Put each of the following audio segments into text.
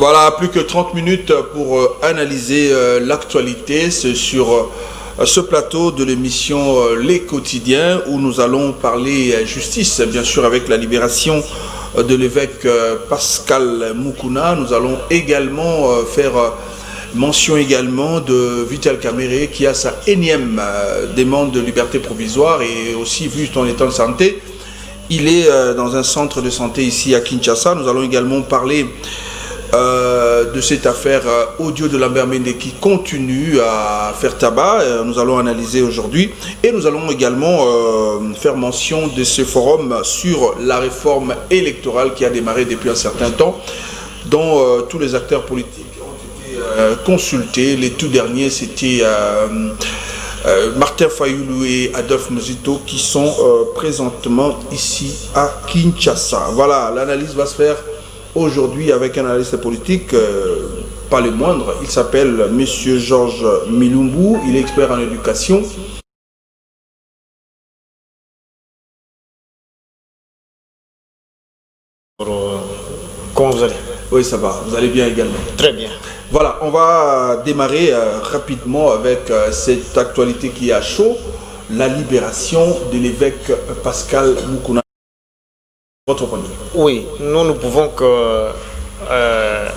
Voilà, plus que 30 minutes pour analyser l'actualité. C'est sur ce plateau de l'émission Les Quotidiens où nous allons parler justice, bien sûr, avec la libération de l'évêque Pascal Moukouna. Nous allons également faire mention également de Vital Kamerhe qui a sa énième demande de liberté provisoire et aussi vu son état de santé. Il est dans un centre de santé ici à Kinshasa. Nous allons également parler de cette affaire audio de Lambert Mende qui continue à faire tabac. Nous allons analyser aujourd'hui et nous allons également faire mention de ce forum sur la réforme électorale qui a démarré depuis un certain temps, dont tous les acteurs politiques ont été consultés. Les tout derniers, c'était Martin Fayoulou et Adolphe Muzito qui sont présentement ici à Kinshasa. Voilà, l'analyse va se faire aujourd'hui avec un analyste politique, pas le moindre. Il s'appelle Monsieur Georges Milumbu, il est expert en éducation. Comment vous allez? Oui, ça va, vous allez bien également. Très bien. Voilà, on va démarrer rapidement avec cette actualité qui est à chaud, la libération de l'évêque Pascal Moukouna. Votre point de vue? Oui, nous ne pouvons que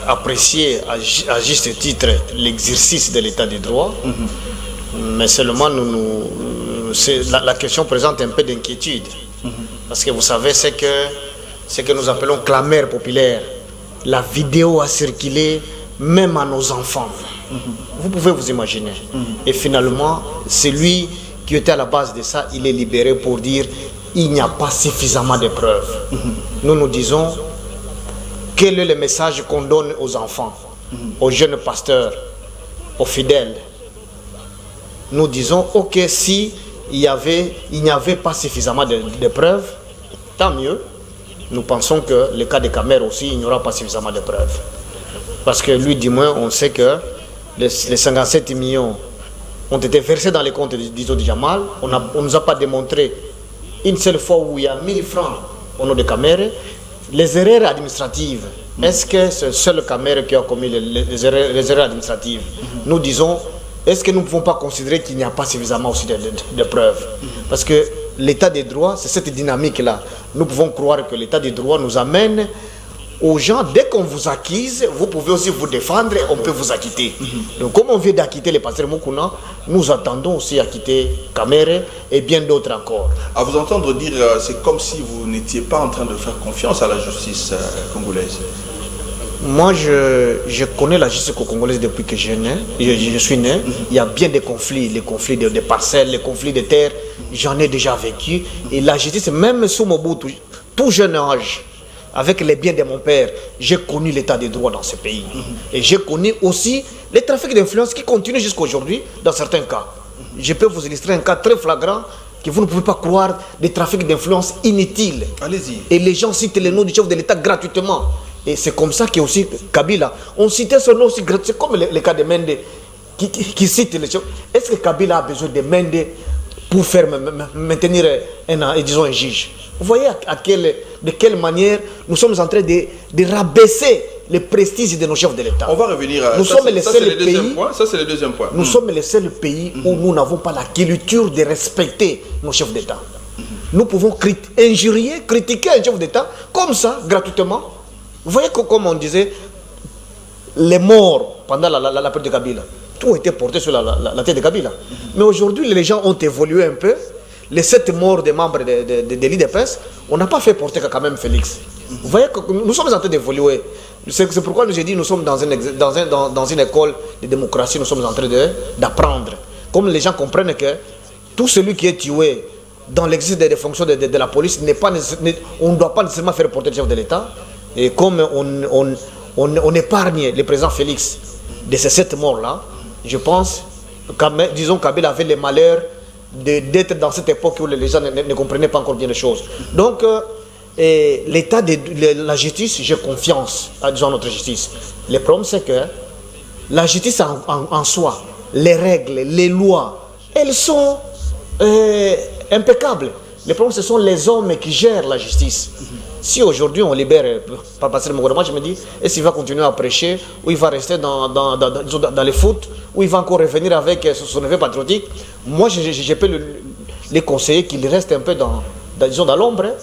apprécier à juste titre l'exercice de l'état de droit, mais seulement la question présente un peu d'inquiétude, parce que vous savez ce que nous appelons clameur populaire. La vidéo a circulé même à nos enfants. Vous pouvez vous imaginer. Et finalement, celui qui était à la base de ça, il est libéré pour dire il n'y a pas suffisamment de preuves. Nous nous disons, quel est le message qu'on donne aux enfants, aux jeunes pasteurs, aux fidèles? Nous disons, ok, si il n'y avait pas suffisamment de preuves, tant mieux. Nous pensons que le cas de Kamerhe aussi, il n'y aura pas suffisamment de preuves. Parce que lui, du moins, on sait que les 57 millions ont été versés dans les comptes d'Izo Djamal. On ne nous a pas démontré une seule fois où il y a 1000 francs au nom de Kamerhe. Les erreurs administratives, est-ce que c'est le seul Kamerhe qui a commis les erreurs administratives? Nous disons, est-ce que nous ne pouvons pas considérer qu'il n'y a pas suffisamment aussi de preuves? Parce que l'état des droits, c'est cette dynamique-là. Nous pouvons croire que l'état des droits nous amène aux gens, dès qu'on vous acquise, vous pouvez aussi vous défendre et on peut vous acquitter. Donc comme on vient d'acquitter le pasteur Moukouna, nous attendons aussi acquitter Kamerhe et bien d'autres encore. À vous entendre dire, c'est comme si vous n'étiez pas en train de faire confiance à la justice congolaise. Moi, je connais la justice congolaise depuis que je suis né. Il y a bien des conflits, les conflits de parcelles, les conflits de terres. J'en ai déjà vécu. Et la justice, même sous Mobutu, tout jeune âge, avec les biens de mon père, j'ai connu l'état des droits dans ce pays. Et j'ai connu aussi les trafics d'influence qui continuent jusqu'à aujourd'hui dans certains cas. Je peux vous illustrer un cas très flagrant que vous ne pouvez pas croire, des trafics d'influence inutiles. Allez-y. Et les gens citent les noms du chef de l'État gratuitement. Et c'est comme ça qu'il y a aussi Kabila. On citait son nom aussi gratuitement. C'est comme le cas de Mende qui cite les chefs. Est-ce que Kabila a besoin de Mende pour faire maintenir disons, un juge? Vous voyez de quelle manière nous sommes en train de rabaisser le prestige de nos chefs de l'État. On va revenir à nous ça. Sommes les seuls pays. Ça, c'est le deuxième point. Nous sommes les seuls pays où nous n'avons pas la culture de respecter nos chefs d'État. Nous pouvons injurier, critiquer un chef d'État comme ça, gratuitement. Vous voyez que, comme on disait, les morts pendant la période de Kabila, tout était porté sur la tête de Kabila. Mais aujourd'hui, les gens ont évolué un peu. Les 7 morts des membres de l'IDPS, on n'a pas fait porter quand même Félix. Vous voyez que nous sommes en train d'évoluer. C'est pourquoi nous ai dit nous sommes dans une école de démocratie, nous sommes en train d'apprendre. Comme les gens comprennent que tout celui qui est tué dans l'exercice des fonctions de la police, on ne doit pas nécessairement faire porter le chef de l'État. Et comme on épargne le président Félix de ces 7 morts-là, je pense, disons Kabila avait le malheur d'être dans cette époque où les gens ne comprenaient pas encore bien les choses. Donc, l'état de la justice, j'ai confiance à notre justice. Le problème, c'est que la justice en soi, les règles, les lois, elles sont impeccables. Le problème, ce sont les hommes qui gèrent la justice. Si aujourd'hui on libère pas passer le Mokona, moi je me dis, est-ce qu'il va continuer à prêcher, ou il va rester dans les foot, ou il va encore revenir avec son effet patriotique? Moi je peux les conseiller qu'il reste un peu dans l'ombre, hein,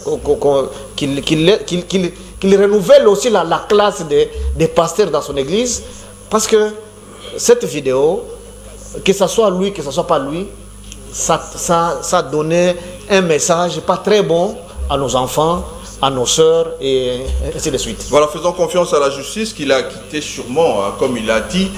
qu'il renouvelle aussi la classe des pasteurs dans son église, parce que cette vidéo, que ce soit lui, que ce soit pas lui, ça donnait un message pas très bon à nos enfants, à nos sœurs, et ainsi de suite. Voilà, faisons confiance à la justice qui l'a quitté sûrement, hein, comme il l'a dit,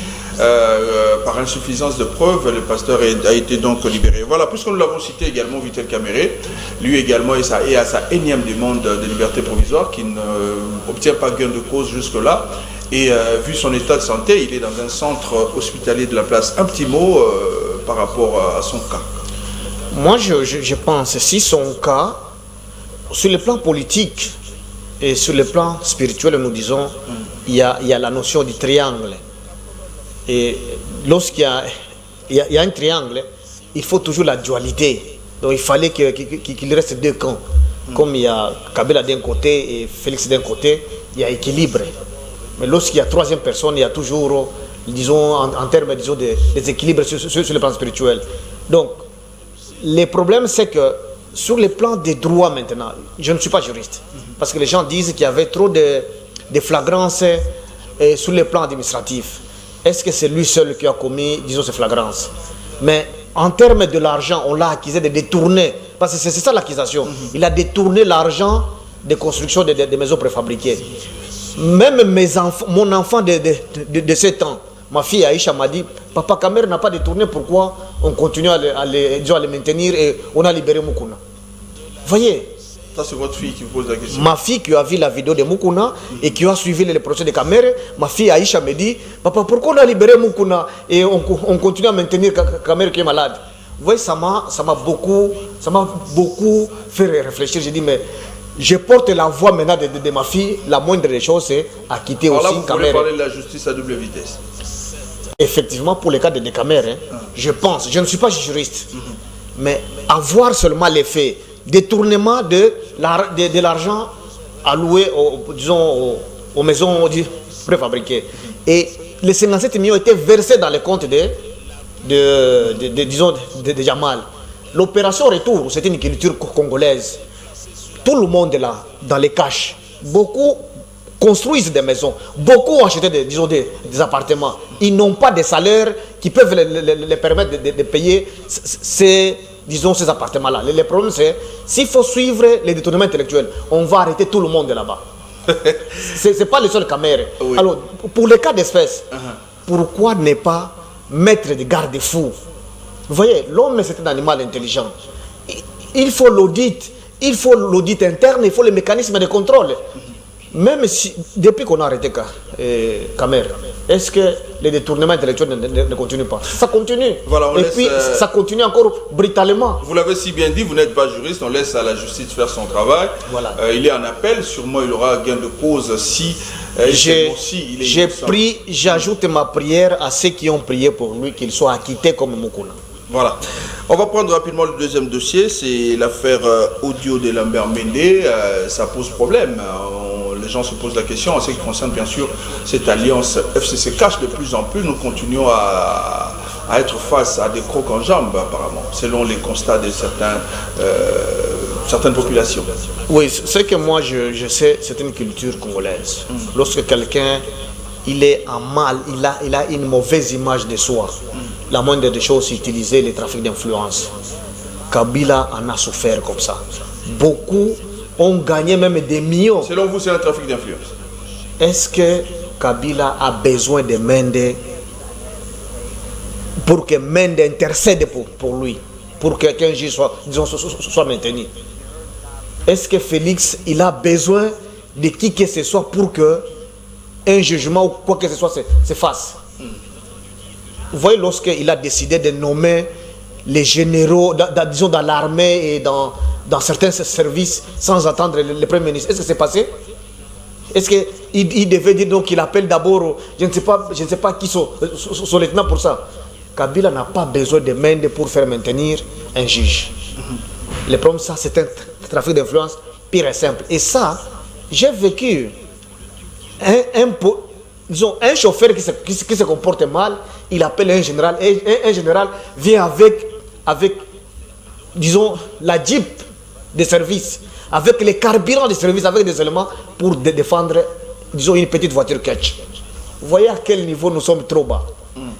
par insuffisance de preuves, le pasteur a été donc libéré. Voilà, puisque nous l'avons cité également, Vital Caméré, lui également est à sa énième demande de liberté provisoire, qui n'obtient pas gain de cause jusque-là. Et vu son état de santé, il est dans un centre hospitalier de la place. Un petit mot par rapport à son cas. Moi, je pense, si son cas, sur le plan politique et sur le plan spirituel, nous disons, il y a la notion du triangle. Et lorsqu'il y a un triangle, il faut toujours la dualité. Donc il fallait qu'il reste deux camps. Comme il y a Kabila d'un côté et Félix d'un côté, il y a équilibre. Mais lorsqu'il y a troisième personne, il y a toujours, disons, en termes des équilibres sur le plan spirituel. Donc, le problème, c'est que sur le plan des droits maintenant, je ne suis pas juriste, parce que les gens disent qu'il y avait trop de flagrances sur le plan administratif. Est-ce que c'est lui seul qui a commis, disons, ces flagrances? Mais en termes de l'argent, on l'a accusé de détourner, parce que c'est ça l'accusation. Il a détourné l'argent de construction des maisons préfabriquées. Même mon enfant de 7 ans, ma fille Aïcha m'a dit, Papa Kamer n'a pas détourné, pourquoi on continue à les maintenir et on a libéré Moukouna? Voyez. Ça, c'est votre fille qui vous pose la question. Ma fille qui a vu la vidéo de Moukouna et qui a suivi le procès de Kamer, ma fille Aïcha me dit, Papa, pourquoi on a libéré Moukouna et on continue à maintenir Kamer qui est malade? Vous voyez, ça m'a beaucoup fait réfléchir. J'ai dit, mais je porte la voix maintenant de ma fille. La moindre des choses, c'est à quitter aussi Kamer. Vous voulez parler de la justice à double vitesse? Effectivement, pour le cas de Kamer, je pense, je ne suis pas juriste, mais avoir seulement les faits, détournement de l'argent alloué aux maisons préfabriquées. Et les 57 millions étaient versés dans les comptes de Jamal. L'opération retour, c'est une culture congolaise. Tout le monde est là, dans les caches. Beaucoup construisent des maisons. Beaucoup ont acheté des appartements. Ils n'ont pas de salaire qui peuvent les permettre de payer ces appartements-là. Le problème, c'est s'il faut suivre les détournements intellectuels, on va arrêter tout le monde là-bas. Ce n'est pas le seul Kamer. Oui. Alors, pour les cas d'espèce, pourquoi ne pas mettre des garde-fous? Vous voyez, l'homme, c'est un animal intelligent. Il faut l'audit. Il faut l'audit interne, il faut les mécanismes de contrôle. Même si, depuis qu'on a arrêté Kamer, est-ce que les détournements intellectuels ne continuent pas? Ça continue. Voilà, puis, ça continue encore brutalement. Vous l'avez si bien dit, vous n'êtes pas juriste, on laisse à la justice faire son travail. Voilà. Il est en appel, sûrement il aura gain de cause si j'ajoute ma prière à ceux qui ont prié pour lui, qu'il soit acquitté comme Moukouna. Voilà. On va prendre rapidement le deuxième dossier, c'est l'affaire audio de Lambert Mende. Ça pose problème. Les gens se posent la question en ce qui concerne bien sûr cette alliance FCC cache de plus en plus. Nous continuons à être face à des crocs en jambes apparemment, selon les constats de certaines populations. Oui, ce que moi je sais, c'est une culture congolaise. Lorsque quelqu'un il est en mal, il a une mauvaise image de soi. La moindre des choses, c'est utiliser les trafics d'influence. Kabila en a souffert comme ça. Beaucoup ont gagné même des millions. Selon vous, c'est un trafic d'influence? Est-ce que Kabila a besoin de Mende pour que Mende intercède pour lui, pour qu'un juge soit maintenu? Est-ce que Félix, il a besoin de qui que ce soit pour que un jugement ou quoi que ce soit se fasse? Vous voyez, lorsqu'il a décidé de nommer les généraux, disons dans l'armée et dans certains services, sans attendre le Premier ministre, est-ce que c'est passé? Est-ce qu'il devait dire donc qu'il appelle d'abord, je ne sais pas qui son lieutenant pour ça? Kabila n'a pas besoin de Mende pour faire maintenir un juge. Le problème, ça, c'est un trafic d'influence pire et simple. Et ça, j'ai vécu disons, un chauffeur qui se comporte mal, il appelle un général, et un général vient avec disons, la Jeep de service, avec les carburants de service, avec des éléments pour défendre, disons, une petite voiture catch. Vous voyez à quel niveau nous sommes trop bas.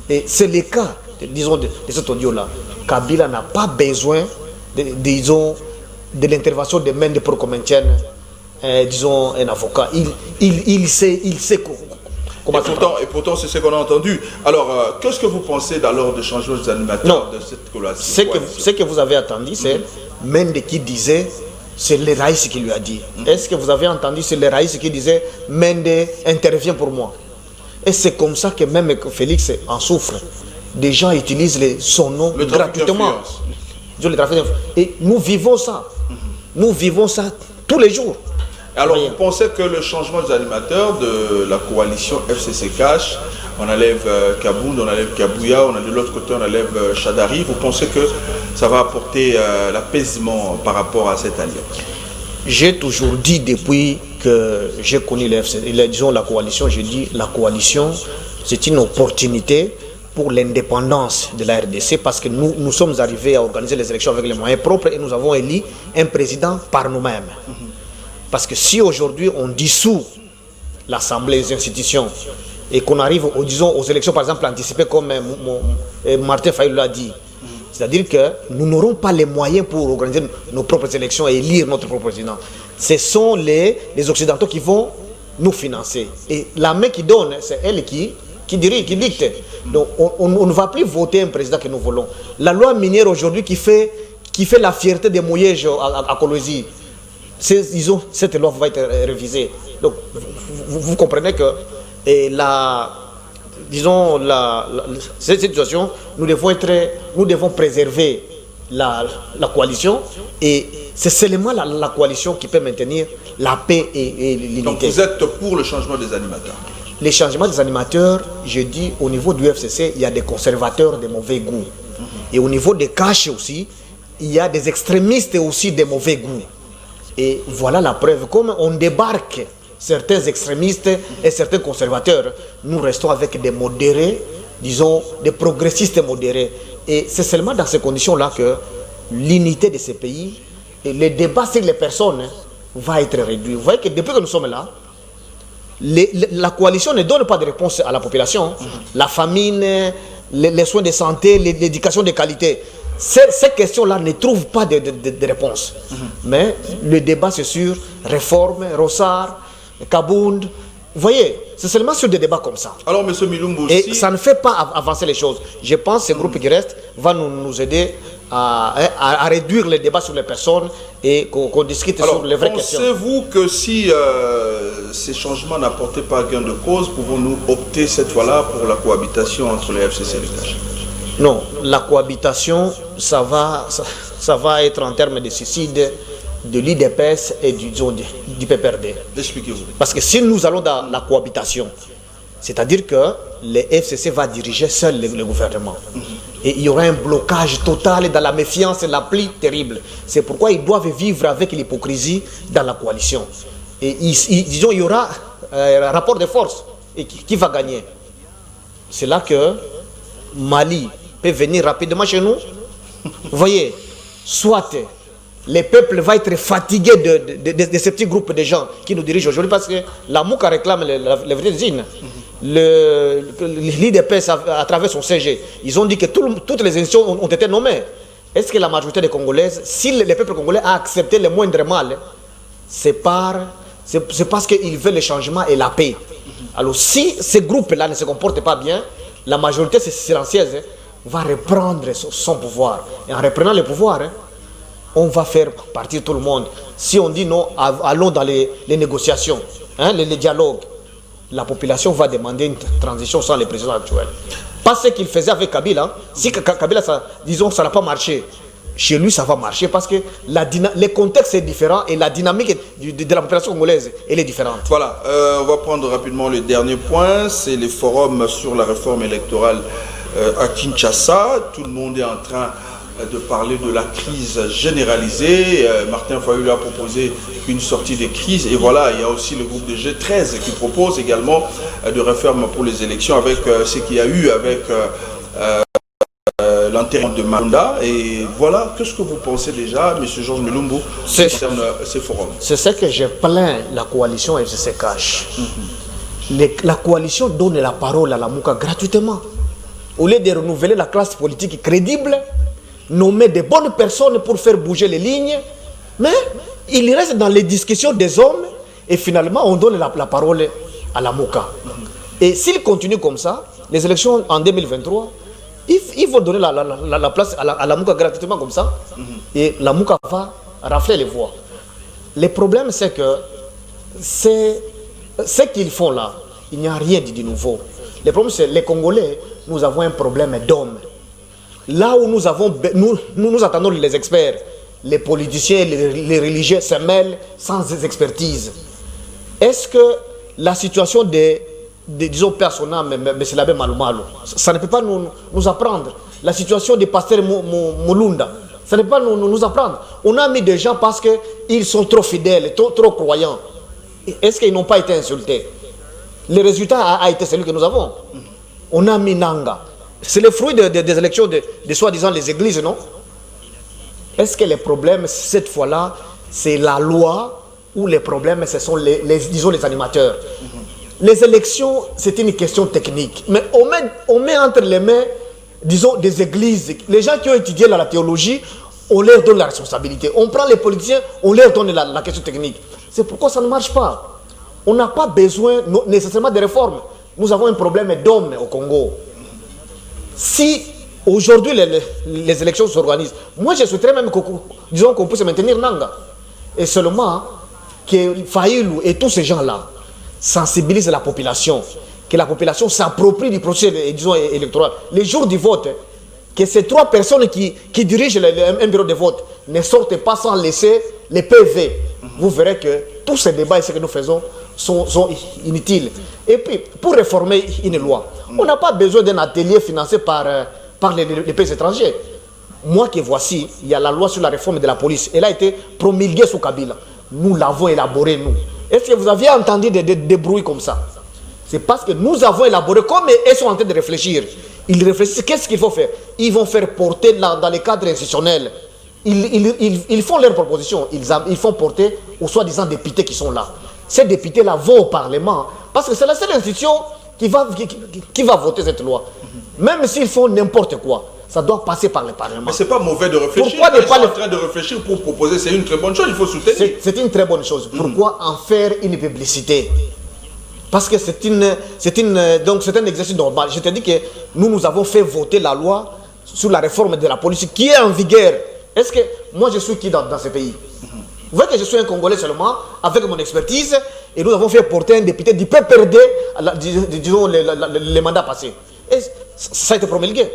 Et c'est le cas, disons, de cet audio-là. Kabila n'a pas besoin, disons, de l'intervention des mains de pour qu'on maintienne, disons, un avocat. Il sait comment et pourtant, c'est ce qu'on a entendu. Alors, qu'est-ce que vous pensez d'alors de changement des animateurs de cette collaboration? Ce que vous avez entendu, c'est Mende qui disait, c'est le Raïs qui lui a dit. Est-ce que vous avez entendu, c'est le Raïs qui disait, Mende intervient pour moi. Et c'est comme ça que même Félix en souffre. Des gens utilisent son nom gratuitement. Et nous vivons ça. Nous vivons ça tous les jours. Alors, vous pensez que le changement des animateurs de la coalition FCC Cash, on enlève Kabound, on enlève Kabouya, de l'autre côté on enlève Chadari, vous pensez que ça va apporter l'apaisement par rapport à cette alliance? J'ai toujours dit depuis que j'ai connu disons, la coalition, j'ai dit la coalition, c'est une opportunité pour l'indépendance de la RDC parce que nous sommes arrivés à organiser les élections avec les moyens propres et nous avons élu un président par nous-mêmes. Parce que si aujourd'hui on dissout l'Assemblée des institutions et qu'on arrive aux élections par exemple anticipées comme Martin Fayulu l'a dit, c'est-à-dire que nous n'aurons pas les moyens pour organiser nos propres élections et élire notre propre président. Ce sont les Occidentaux qui vont nous financer. Et la main qui donne, c'est elle qui dirige, qui dicte. Donc on ne va plus voter un président que nous voulons. La loi minière aujourd'hui qui fait la fierté des mouillages à Colosie, disons, cette loi va être révisée. Donc, vous comprenez que cette situation, nous devons préserver la coalition et c'est seulement la coalition qui peut maintenir la paix et l'unité. Donc, vous êtes pour le changement des animateurs? Les changements des animateurs, je dis, au niveau du FCC, il y a des conservateurs de mauvais goût. Et au niveau des caches aussi, il y a des extrémistes aussi de mauvais goût. Et voilà la preuve. Comme on débarque certains extrémistes et certains conservateurs, nous restons avec des modérés, disons des progressistes modérés. Et c'est seulement dans ces conditions-là que l'unité de ces pays et le débat sur les personnes va être réduit. Vous voyez que depuis que nous sommes là, la coalition ne donne pas de réponse à la population. La famine, les soins de santé, l'éducation de qualité. Ces questions-là ne trouvent pas de réponse. Mais le débat, c'est sur réforme, Rossard, Kabound. Vous voyez, c'est seulement sur des débats comme ça. Alors, M. Milumbu, et ça ne fait pas avancer les choses. Je pense que ce groupe qui reste va nous aider à réduire les débats sur les personnes et qu'on discute sur les vraies questions. Pensez-vous que si ces changements n'apportaient pas gain de cause, pouvons-nous opter cette fois-là pour la cohabitation entre les FCC et les CACH? Non, la cohabitation, ça va être en termes de suicide de l'IDPS et du PPRD. Expliquez-vous. Parce que si nous allons dans la cohabitation, c'est-à-dire que le FCC va diriger seul le gouvernement. Et il y aura un blocage total dans la méfiance la plus terrible. C'est pourquoi ils doivent vivre avec l'hypocrisie dans la coalition. Et disons, il y aura un rapport de force. Et qui va gagner? C'est là que Mali peut venir rapidement chez nous. Vous voyez, soit le peuple va être fatigué de ces petits groupes de gens qui nous dirigent aujourd'hui parce que la MOUCA réclame la vraie zine. L'IDPS à travers son CG, ils ont dit que toutes les institutions ont été nommées. Est-ce que la majorité des Congolaises, si le peuple congolais a accepté le moindre mal, c'est parce qu'ils veulent le changement et la paix. Alors si ces groupes-là ne se comportent pas bien, la majorité silencieuse va reprendre son pouvoir. Et en reprenant le pouvoir, on va faire partir tout le monde. Si on dit non, allons dans les négociations, les dialogues, la population va demander une transition sans le président actuel. Pas ce qu'il faisait avec Kabila. Si Kabila, disons, ça n'a pas marché, chez lui, ça va marcher parce que le contexte est différent et la dynamique de la population congolaise, elle est différente. Voilà, on va prendre rapidement le dernier point, c'est le forum sur la réforme électorale à Kinshasa. Tout le monde est en train de parler de la crise généralisée. Martin Fayulu a proposé une sortie des crises. Et voilà, il y a aussi le groupe de G13 qui propose également de réformes pour les élections avec ce qu'il y a eu avec l'enterrement de Manda. Et voilà, qu'est-ce que vous pensez déjà, M. Georges Mulumbu, concernant ces forums? C'est ce que je plains la coalition FCC Cash. La coalition donne la parole à la Mouka gratuitement. Au lieu de renouveler la classe politique crédible, nommer de bonnes personnes pour faire bouger les lignes, mais il reste dans les discussions des hommes et finalement on donne la parole à la Mouka. Et s'il continue comme ça, les élections en 2023, il faut donner la place à la Mouka gratuitement comme ça et la Mouka va rafler les voix. Le problème c'est que ce qu'ils font là, il n'y a rien de nouveau. Le problème c'est les Congolais, nous avons un problème d'hommes. Là où nous attendons les experts, les politiciens, les religieux se mêlent sans expertise. Est-ce que la situation disons, personnelle, mais c'est la même Malumalo, ça ne peut pas nous apprendre. La situation des pasteurs Moulunda, ça ne peut pas nous apprendre. On a mis des gens parce qu'ils sont trop fidèles, trop croyants. Est-ce qu'ils n'ont pas été insultés? Le résultat a été celui que nous avons. On a mis Nanga. C'est le fruit des élections de soi-disant les églises, non? Est-ce que les problèmes, cette fois-là, c'est la loi ou les problèmes, ce sont disons, les animateurs? Les élections, c'est une question technique. Mais on met entre les mains, disons, des églises. Les gens qui ont étudié la théologie, on leur donne la responsabilité. On prend les politiciens, on leur donne la question technique. C'est pourquoi ça ne marche pas. On n'a pas besoin nécessairement de réformes. Nous avons un problème d'hommes au Congo. Si aujourd'hui les élections s'organisent, moi je souhaiterais même qu'on puisse maintenir Nanga. Et seulement que Fayulu et tous ces gens-là sensibilisent la population, que la population s'approprie du processus disons, électoral. Les jours du vote, que ces trois personnes qui dirigent un bureau de vote ne sortent pas sans laisser les PV. Vous verrez que tous ces débats et ce que nous faisons sont inutiles. Et puis, pour réformer une loi, on n'a pas besoin d'un atelier financé par les pays étrangers. Moi qui voici, il y a la loi sur la réforme de la police. Elle a été promulguée sous Kabila. Nous l'avons élaborée, nous. Est-ce que vous aviez entendu des bruits comme ça? C'est parce que nous avons élaboré, comme ils sont en train de réfléchir. Ils réfléchissent, qu'est-ce qu'il faut faire? Ils vont faire porter dans les cadres institutionnels. Ils font leurs propositions. Ils font porter aux soi-disant députés qui sont là. Ces députés-là vont au Parlement parce que c'est la seule institution qui va voter cette loi. Même s'ils font n'importe quoi, ça doit passer par le Parlement. Mais ce n'est pas mauvais de réfléchir. Pourquoi ils sont en train de réfléchir pour proposer? C'est une très bonne chose, il faut soutenir. C'est une très bonne chose. Pourquoi en faire une publicité? Parce que c'est un exercice normal. Je te dis que nous avons fait voter la loi sur la réforme de la police qui est en vigueur. Est-ce que moi je suis qui dans ce pays? Vous voyez que je suis un Congolais seulement, avec mon expertise, et nous avons fait porter un député du PPRD, disons, les mandats passés. Et ça a été promulgué.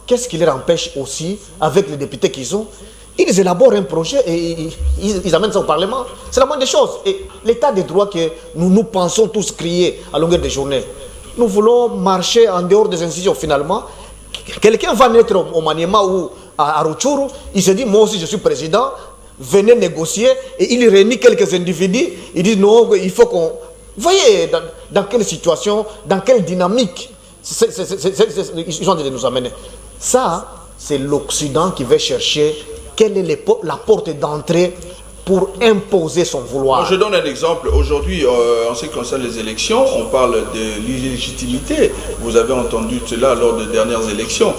Qu'est-ce qui les empêche aussi, avec les députés qu'ils ont? Ils élaborent un projet et ils amènent ça au Parlement. C'est la moindre des choses. Et l'état de droit que nous pensons tous crier à longueur de journée, nous voulons marcher en dehors des institutions. Finalement, quelqu'un va naître au Maniema ou à Rutshuru, il se dit, moi aussi je suis président, venez négocier, et il réunit quelques individus, il dit non, il faut qu'on... Vous voyez dans quelle situation, dans quelle dynamique ils ont de nous amener. Ça, c'est l'Occident qui veut chercher quelle est la porte d'entrée pour imposer son vouloir. Je donne un exemple. Aujourd'hui, en ce qui concerne les élections, on parle de l'illégitimité. Vous avez entendu cela lors des dernières élections.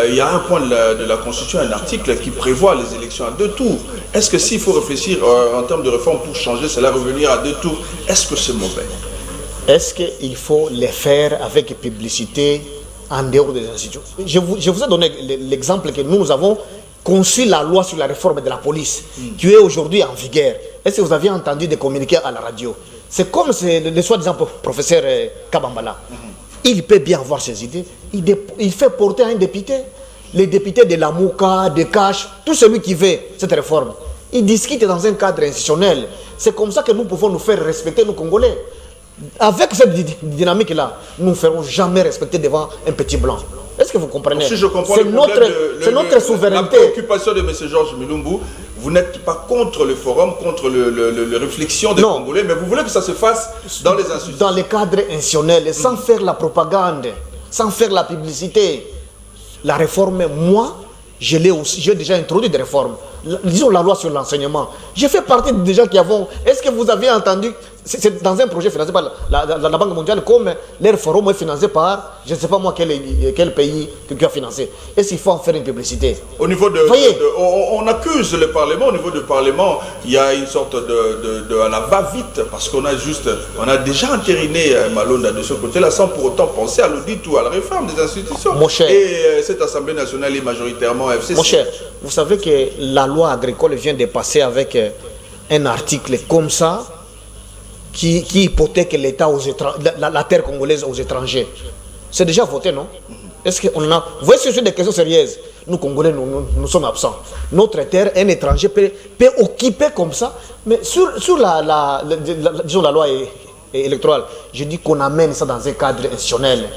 Il y a un point de la Constitution, un article qui prévoit les élections à 2 tours. Est-ce que s'il faut réfléchir en termes de réforme pour changer cela, revenir à 2 tours, est-ce que c'est mauvais? Est-ce qu'il faut les faire avec publicité en dehors des institutions? Je vous ai donné l'exemple que nous avons conçu la loi sur la réforme de la police, qui est aujourd'hui en vigueur. Est-ce que vous aviez entendu des communiqués à la radio? C'est comme le soi-disant professeur Kabambala. Il peut bien avoir ses idées. Il fait porter à un député. Les députés de la Mouka, de Cash, tout celui qui veut cette réforme, ils discutent dans un cadre institutionnel. C'est comme ça que nous pouvons nous faire respecter, nous Congolais. Avec cette dynamique-là, nous ne ferons jamais respecter devant un petit blanc. Est-ce que vous comprenez? Si je comprends, c'est notre souveraineté. La préoccupation de M. Georges Mulumbu, vous n'êtes pas contre le forum, contre la réflexion des Congolais, mais vous voulez que ça se fasse dans les institutions. Dans les cadres institutionnels, sans faire la propagande, sans faire la publicité. La réforme, moi, j'ai déjà introduit des réformes. Disons la loi sur l'enseignement. J'ai fait partie des gens qui avons... Est-ce que vous avez entendu, c'est dans un projet financé par la Banque mondiale, comme leur forum est financé par, je ne sais pas moi quel pays qui a financé. Est-ce qu'il faut en faire une publicité? Au niveau on accuse le Parlement, au niveau du Parlement, il y a une sorte à la va-vite, parce qu'on a déjà entériné Malonda de ce côté-là, sans pour autant penser à l'audit ou à la réforme des institutions. Mon cher, et cette Assemblée nationale est majoritairement FCC. Mon cher, vous savez que la loi agricole vient de passer avec un article comme ça, qui hypothèque l'État la terre congolaise aux étrangers. C'est déjà voté, non? Est-ce qu'on a... Vous voyez, ce sont des questions sérieuses. Nous, Congolais, nous sommes absents. Notre terre, un étranger peut occuper comme ça. Mais sur disons la loi électorale, je dis qu'on amène ça dans un cadre institutionnel,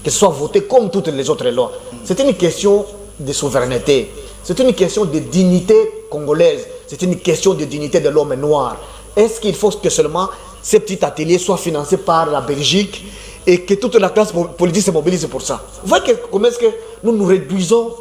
que ce soit voté comme toutes les autres lois. C'est une question de souveraineté. C'est une question de dignité congolaise. C'est une question de dignité de l'homme noir. Est-ce qu'il faut que seulement ces petits ateliers soient financés par la Belgique et que toute la classe politique se mobilise pour ça? Vous voyez comment est-ce que nous nous réduisons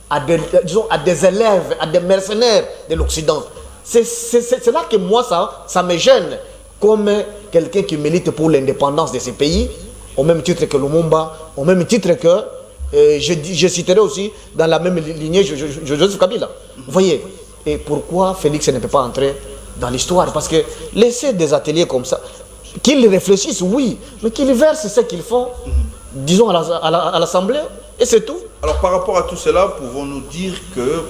à des élèves, à des mercenaires de l'Occident? C'est là que moi, ça me gêne comme quelqu'un qui milite pour l'indépendance de ces pays, au même titre que Lumumba, au même titre que, je citerai aussi dans la même lignée Joseph Kabila. Vous voyez? Et pourquoi Félix ne peut pas entrer dans l'histoire? Parce que laisser des ateliers comme ça, qu'ils réfléchissent, oui, mais qu'ils versent ce qu'ils font, disons, à l'Assemblée, et c'est tout. Alors par rapport à tout cela,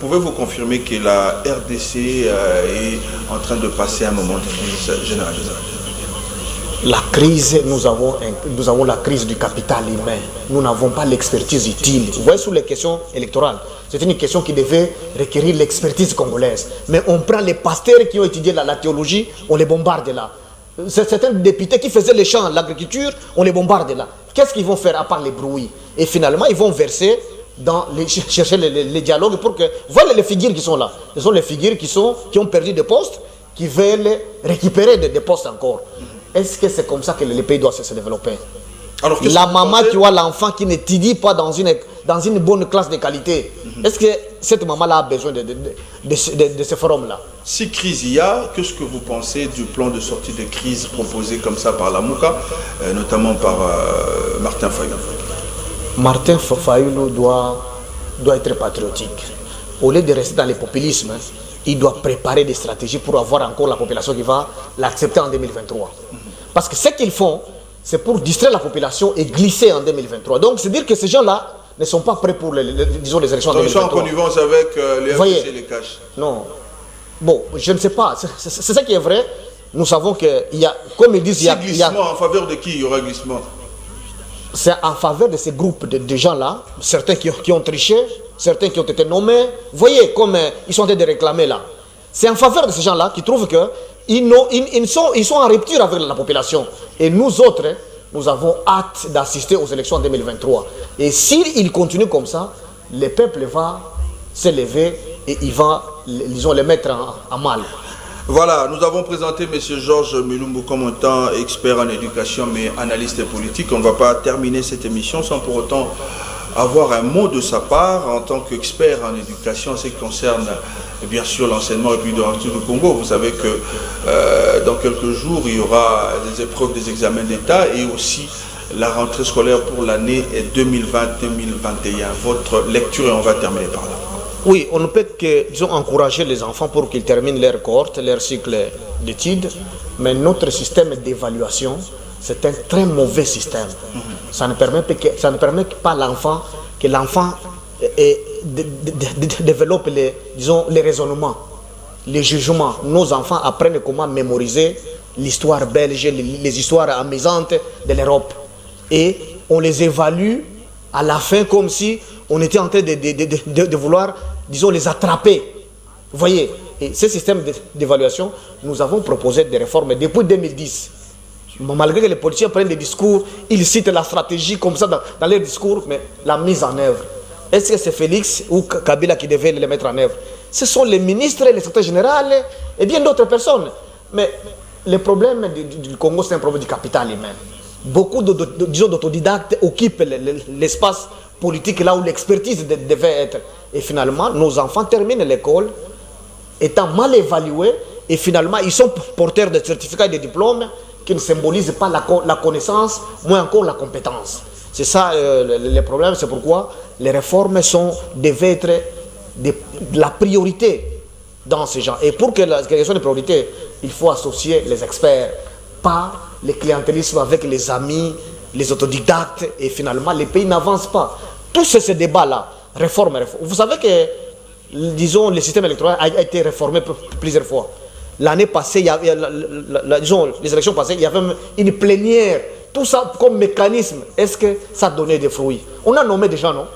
pouvez-vous confirmer que la RDC est en train de passer un moment de crise généralisée? La crise, nous avons la crise du capital humain. Nous n'avons pas l'expertise utile. Vous voyez, sur les questions électorales, c'est une question qui devait requérir l'expertise congolaise. Mais on prend les pasteurs qui ont étudié la théologie, on les bombarde là. Certains députés qui faisaient les champs, l'agriculture, on les bombarde là. Qu'est-ce qu'ils vont faire à part les bruits? Et finalement, ils vont verser chercher les dialogues pour que... Voilà les figures qui sont là. Ce sont les figures qui ont perdu des postes, qui veulent récupérer des postes encore. Est-ce que c'est comme ça que les pays doivent se développer? Alors, la maman qui voit l'enfant qui n'étudie pas dans une bonne classe de qualité, est-ce que cette maman-là a besoin de ce forum-là? Si crise il y a, qu'est-ce que vous pensez du plan de sortie de crise proposé comme ça par la MOUCA, notamment par Martin Fayulu? Martin Fayulu doit être patriotique. Au lieu de rester dans le populisme, il doit préparer des stratégies pour avoir encore la population qui va l'accepter en 2023. Parce que ce qu'ils font, c'est pour distraire la population et glisser en 2023. Donc, c'est dire que ces gens-là ne sont pas prêts pour les élections en 2023. Ils sont en connivence avec les FCC et les cash. Non. Bon, je ne sais pas. C'est ça qui est vrai. Nous savons qu'il y a, comme ils disent... glissement, en faveur de qui il y aura glissement? C'est en faveur de ces groupes de gens-là, certains qui ont triché, certains qui ont été nommés. Vous voyez comme ils sont en train de réclamer là. C'est en faveur de ces gens-là qui trouvent qu'ils sont en rupture avec la population. Et nous autres, nous avons hâte d'assister aux élections en 2023. Et s'ils continuent comme ça, le peuple va s'élever et il va, disons, les mettre en mal. Voilà, nous avons présenté M. Georges Mulumbu comme étant expert en éducation, mais analyste politique. On ne va pas terminer cette émission sans pour autant avoir un mot de sa part en tant qu'expert en éducation en ce qui concerne bien sûr l'enseignement et puis de du Congo. Vous savez que dans quelques jours, il y aura des épreuves des examens d'État et aussi la rentrée scolaire pour l'année 2020-2021. Votre lecture et on va terminer par là. Oui, on ne peut que, disons, encourager les enfants pour qu'ils terminent leur cohorte, leur cycle d'études, mais notre système d'évaluation, c'est un très mauvais système. Ça ne permet pas que l'enfant développe les raisonnements, les jugements. Nos enfants apprennent comment mémoriser l'histoire belge, les histoires amusantes de l'Europe. Et on les évalue à la fin comme si on était en train de vouloir, disons, les attraper. Vous voyez, et ce système d'évaluation, nous avons proposé des réformes depuis 2010. Malgré que les politiciens prennent des discours, ils citent la stratégie comme ça dans leurs discours, mais la mise en œuvre, est-ce que c'est Félix ou Kabila qui devait les mettre en œuvre? Ce sont les ministres, les secrétaires généraux et bien d'autres personnes. Mais le problème du Congo, c'est un problème du capital humain. Beaucoup d'autodidactes occupent l'espace politique là où l'expertise devait être. Et finalement, nos enfants terminent l'école étant mal évalués et finalement, ils sont porteurs de certificats et de diplômes qui ne symbolisent pas la connaissance, moins encore la compétence. C'est ça le problème, c'est pourquoi les réformes devaient être de la priorité dans ces gens. Et pour que la question de priorité, il faut associer les experts, pas le clientélisme avec les amis, les autodidactes, et finalement les pays n'avancent pas. Tous ces débats-là, réforme. Vous savez que, disons, le système électoral a été réformé plusieurs fois. L'année passée, disons, les élections passées, il y avait une plénière. Tout ça comme mécanisme, est-ce que ça donnait des fruits? On a nommé des gens, non?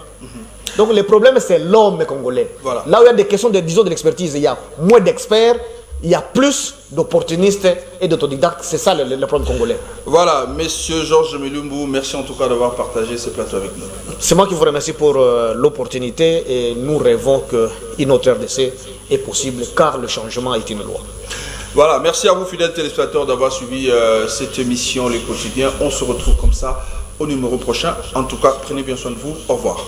Donc le problème, c'est l'homme congolais. Voilà. Là où il y a des questions disons, de l'expertise, il y a moins d'experts, il y a plus d'opportunistes et d'autodidactes. C'est ça le problème congolais. Voilà, Monsieur Georges Mulumbu, merci en tout cas d'avoir partagé ce plateau avec nous. C'est moi qui vous remercie pour l'opportunité et nous rêvons qu'une autre RDC est possible car le changement est une loi. Voilà, merci à vous fidèles téléspectateurs d'avoir suivi cette émission Les Quotidiens. On se retrouve comme ça au numéro prochain. En tout cas, prenez bien soin de vous. Au revoir.